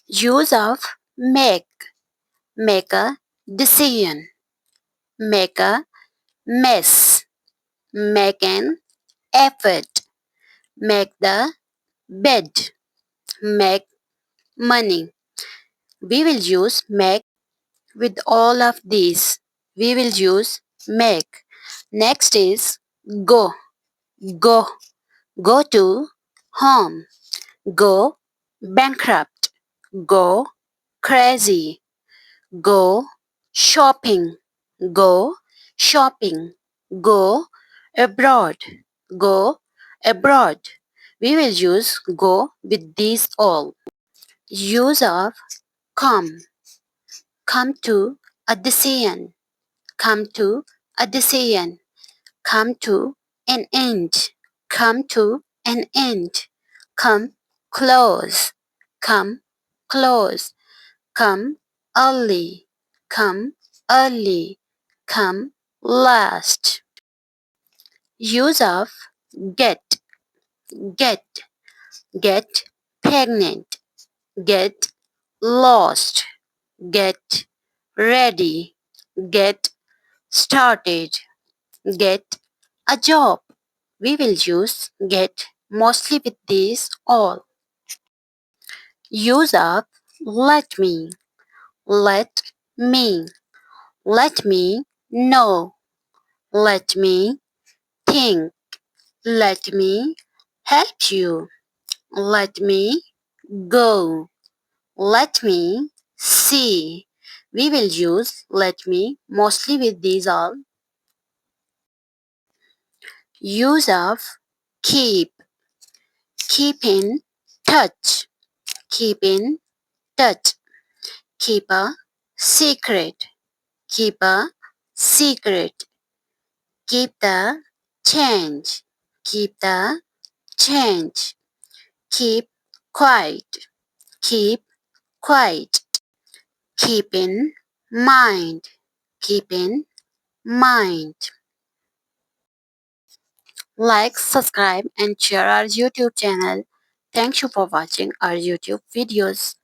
Use of make. Make a decision. Make a mess. Make an effort. Make the bed. Make money. We will use make with all of these. We will use make. Next is go. Go. Go to home. Go bankrupt. Go crazy. Go shopping. Go shopping. Go abroad. Go abroad. We will use go with these all. Use of come. Come to a decision. Come to a decision. Come to an end. Come to an end. Come close. Come close. Come early. Come early. Come last. Use of get. Get. Get pregnant. Get lost. Get ready. Get started. Get a job. We will use get mostly with these all. Use of let me. Let me. Let me know. Let me think. Let me help you. Let me go. Let me see. We will use let me mostly with these all. Use of keep. Keep in touch. Keep in touch. Keep a secret. Keep a secret. Keep the change. Keep the change. Keep quiet. Keep quiet. Keep in mind. Keep in mind. Like, subscribe and share our YouTube channel. Thank you for watching our YouTube videos.